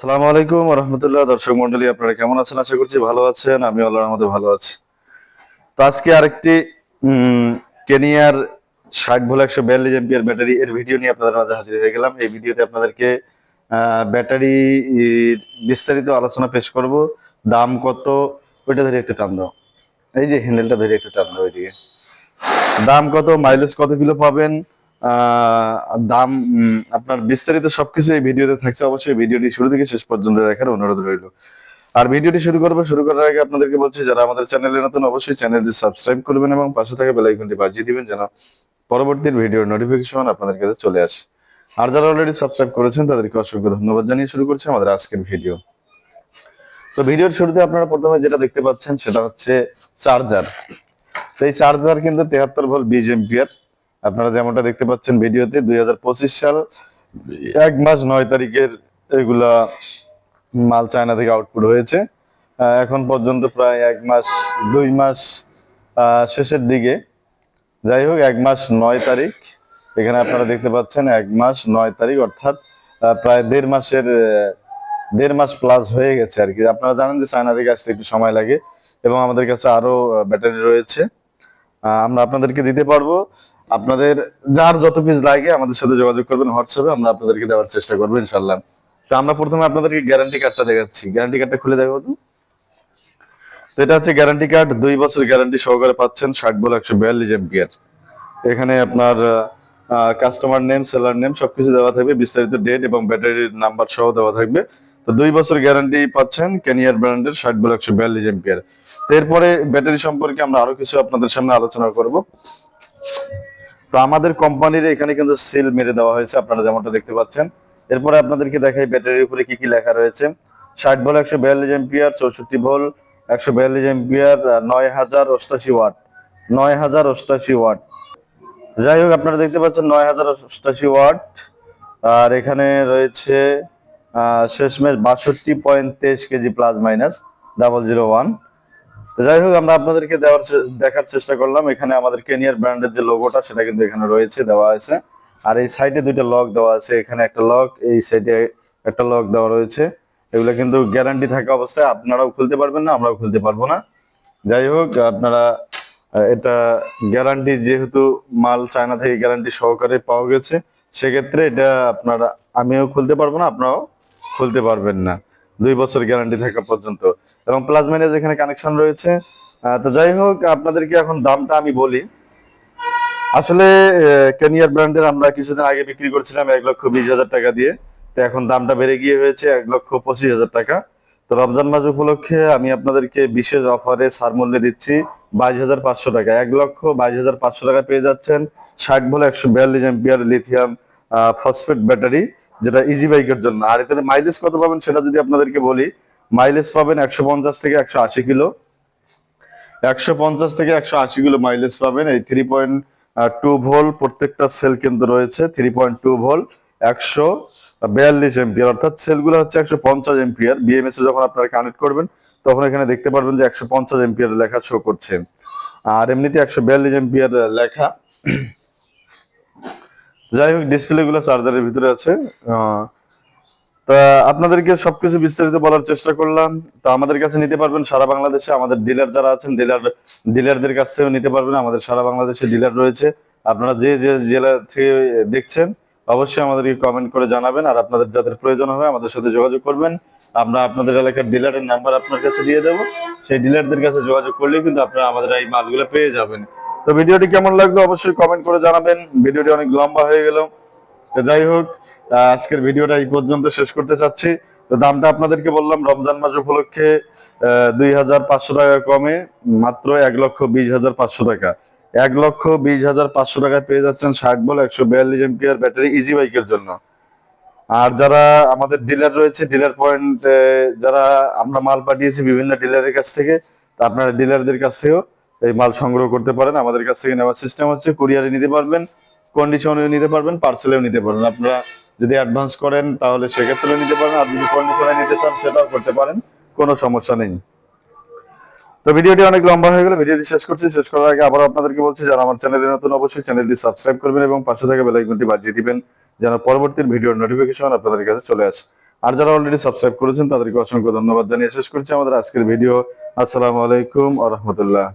আসসালামু আলাইকুম ওয়া রাহমাতুল্লাহ। দর্শক মণ্ডলী, আপনারা কেমন আছেন? আশা করছি ভালো আছেন। আমি আল্লাহর রহমতে ভালো আছি। তো আজকে আরেকটি কেনিয়ার 60 ভোল্ট 142 এম্পিয়ার ব্যাটারি এর ভিডিও নিয়ে আপনাদের মাঝে হাজির হয়ে গেলাম। এই ভিডিওতে আপনাদেরকে ব্যাটারি বিস্তারিত আলোচনা পেশ করব। দাম কত, ওইটা ধরে একটু টান দাও। এই যে হ্যান্ডেলটা ধরে একটু টান দাও ওইদিকে। দাম কত, মাইলেজ কত কিলো পাবেন, আহ দাম আপনার বিস্তারিত সবকিছু এই ভিডিওতে থাকছে। অবশ্যই ভিডিওটি শুরু থেকে শেষ পর্যন্ত দেখার অনুরোধ রইল। আর ভিডিওটি শুরু করার আগে আপনাদেরকে বলছি, যারা আমাদের চ্যানেলে নতুন অবশ্যই চ্যানেলটি সাবস্ক্রাইব করবেন এবং পাশে থাকা বেল আইকনটি বাজিয়ে দিবেন যেন পরবর্তী ভিডিওর নোটিফিকেশন আপনাদের কাছে চলে আসে। আর যারা অলরেডি সাবস্ক্রাইব করেছেন তাদেরকে অসংখ্য ধন্যবাদ জানিয়ে শুরু করছি আমাদের আজকের ভিডিও। তো ভিডিওর শুরুতে আপনারা প্রথমে যেটা দেখতে পাচ্ছেন সেটা হচ্ছে চার্জার। তো এই চার্জার কিন্তু 73 ভোল্ট 20 এম্পিয়ার। আপনারা যেমনটা দেখতে পাচ্ছেন ভিডিওতে 2025 সাল 1 মাস 9 তারিখের এগুলা মাল চায়না থেকে আউটপুট হয়েছে। এখন পর্যন্ত প্রায় 1 মাস 2 মাস শেষের দিকে, যাই হোক 1 মাস 9 তারিখ এখানে আপনারা দেখতে পাচ্ছেন 1 মাস 9 তারিখ, অর্থাৎ প্রায় 1.5 মাস প্লাস হয়ে গেছে আর কি। আপনারা জানেন যে চায়না থেকে আসতে একটু সময় লাগে এবং আমাদের কাছে আরো ব্যাটারি রয়েছে, আমরা আপনাদেরকে দিতে পারবো। আপনাদের যার যত পিস লাগে আমাদের সাথে যোগাযোগ করবেন হোয়াটসঅ্যাপে, আমরা আপনাদেরকে দেওয়ার চেষ্টা করবো ইনশাল্লাহ। তো আমরা প্রথমে আপনাদেরকে গ্যারান্টি কার্ডটা দেখাচ্ছি। গ্যারান্টি কার্ডটা খুলে দেখাবো। তো এটা হচ্ছে গ্যারান্টি কার্ড, 2 বছর গ্যারান্টি সহকারে পাচ্ছেন 60 ভোল্ট 142 এম্পিয়ার। এখানে আপনার কাস্টমার নেম, সেলার নেম সবকিছু দেওয়া থাকবে, বিস্তারিত ডেট এবং ব্যাটারির নাম্বার সহ দেওয়া থাকবে। তো 2 বছর গ্যারান্টি পাচ্ছেন কেনিয়ার ব্র্যান্ডের 60 ভোল্ট 142 এম্পিয়ার। তো এরপরে ব্যাটারি সম্পর্কে আমরা আরো কিছু আপনাদের সামনে আলোচনা করব। তো আমাদের কোম্পানির এখানে কিন্তু সিল মেরে দেওয়া হয়েছে, আপনারা যেমনটা দেখতে পাচ্ছেন। এরপরে আপনাদেরকে দেখাই ব্যাটারির উপরে কি কি লেখা রয়েছে। 60 volt 142 ampere, 64 volt 142 ampere, 9088 watt, 9088 watt. যাই হোক আপনারা দেখতে পাচ্ছেন 9088 ওয়াট। আর এখানে রয়েছে শেষমেশ 62.23 কেজি প্লাস মাইনাস 001। যাই হোক আমরা আপনাদেরকে দেখার চেষ্টা করলাম। এখানে আমাদের কেনিয়ার ব্র্যান্ডের যে লোগোটা সেটা কিন্তু এখানে রয়েছে, দেওয়া আছে। আর এই সাইডে দুইটা লক দেওয়া আছে, এখানে একটা লক, এই সাইডে একটা লক দেওয়া রয়েছে। এগুলো কিন্তু গ্যারান্টি থাকা অবস্থায় আপনারাও খুলতে পারবেন না, আমরাও খুলতে পারবো না। যাই হোক আপনারা এটা গ্যারান্টি, যেহেতু মাল চায়না থেকে গ্যারান্টি সহকারে পাওয়া গেছে, সেক্ষেত্রে এটা আপনারা, আমিও খুলতে পারবো না, আপনারাও খুলতে পারবেন না 2 বছর গ্যারান্টি থাকা পর্যন্ত। এবং প্লাস মাইনাস এখানে কানেকশন রয়েছে। তো যাই হোক আপনাদেরকে এখন দামটা আমি বলি। আসলে কেনিয়ার ব্র্যান্ডের আমরা কিছুদিন আগে বিক্রি করছিলাম 1,20,000 টাকা দিয়ে। তো এখন দামটা বেড়ে গিয়ে হয়েছে 1,25,000 টাকা। তো রমজান মাস উপলক্ষে আমি আপনাদেরকে বিশেষ অফারে ছাড় মূল্যে দিচ্ছি 22,500 টাকা। 1,22,500 টাকা পেয়ে যাচ্ছেন 60 volt 142 ampere lithium phosphate battery, যেটা ইজি বাইকের জন্য। আর এটাতে মাইলেজ কত পাবেন সেটা যদি আপনাদেরকে বলি, মাইলেজ পাবেন 150 থেকে 180 কিলো, 150 থেকে 180 কিলো মাইলেজ পাবেন। এই 3.2 ভোল্ট প্রত্যেকটা সেল কিন্তু রয়েছে, 3.2 ভোল্ট 142 এম্পিয়ার, অর্থাৎ সেলগুলো হচ্ছে 150 এম্পিয়ার। বিএমএস এ যখন আপনারা কানেক্ট করবেন তখন এখানে দেখতে পারবেন যে 150 এম্পিয়ার লেখা শো করছে, আর এমনিতে 142 এম্পিয়ার লেখা। যাই হোক ডিসপ্লে গুলো চার্জারের ভিতরে আছে। তা আপনাদেরকে সবকিছু বিস্তারিত বলার চেষ্টা করলাম। তো আমাদের কাছে নিতে পারবেন সারা বাংলাদেশে, আমাদের ডিলার যারা আছেন ডিলারদের কাছ থেকেও নিতে পারবেন। আমাদের সারা বাংলাদেশে ডিলার রয়েছে। আপনারা যে যে জেলা থেকে দেখছেন অবশ্যই আমাদেরকে কমেন্ট করে জানাবেন। আর আপনাদের যাদের প্রয়োজন হবে আমাদের সাথে যোগাযোগ করবেন, আমরা আপনাদের এলাকার ডিলারের নাম্বার আপনার কাছে দিয়ে দেবো। সেই ডিলারদের কাছে যোগাযোগ করলেই কিন্তু আপনারা আমাদের এই মালগুলো পেয়ে যাবেন। তো ভিডিওটি কেমন লাগলো অবশ্যই কমেন্ট করে জানাবেন। ভিডিওটি অনেক লম্বা হয়ে গেল। তো যাই হোক আজকের ভিডিওটা এই পর্যন্ত শেষ করতে চাচ্ছি। তো দামটা আপনাদেরকে বললাম রমজান মাস উপলক্ষে 2,500 টাকা কমে মাত্র 1,20,500 টাকা। 1,20,500 টাকায় পেয়ে যাচ্ছেন 60 ভোল্ট 142 এম্পিয়ার ব্যাটারি ইজি বাইকের জন্য। আর যারা আমাদের ডিলার রয়েছে, ডিলার পয়েন্ট যারা আমরা মাল পাঠিয়েছি বিভিন্ন ডিলারের কাছ থেকে, তা আপনারা ডিলারদের কাছ থেকেও এই মাল সংগ্রহ করতে পারেন। আমাদের কাছ থেকে নেওয়ার সিস্টেম হচ্ছে কুরিয়ারে নিতে পারবেন, কন্ডিশনেও নিতে পারবেন, পার্সেলেও নিতে পারবেন। আপনারা যদি অ্যাডভান্স করেন তাহলে সেক্ষেত্রেও নিতে পারেন, আর যদি কন্ডিশনে নিতে চান সেটাও করতে পারেন, কোনো সমস্যা নেই। তো ভিডিওটি অনেক লম্বা হয়ে গেল, ভিডিওটি শেষ করছি। শেষ করার আগে আবার আপনাদেরকে বলছি, যারা আমার চ্যানেলে নতুন অবশ্যই চ্যানেলটি সাবস্ক্রাইব করবেন এবং পাশে থাকা বেল আইকনটি বাজিয়ে দিবেন যেন পরবর্তী ভিডিওর নোটিফিকেশন আপনাদের কাছে চলে আসে। আর যারা অলরেডি সাবস্ক্রাইব করেছেন তাদেরকে অসংখ্য ধন্যবাদ জানিয়ে শেষ করছি আমাদের আজকের ভিডিও। আসসালামু আলাইকুম ওয়া রাহমাতুল্লাহ।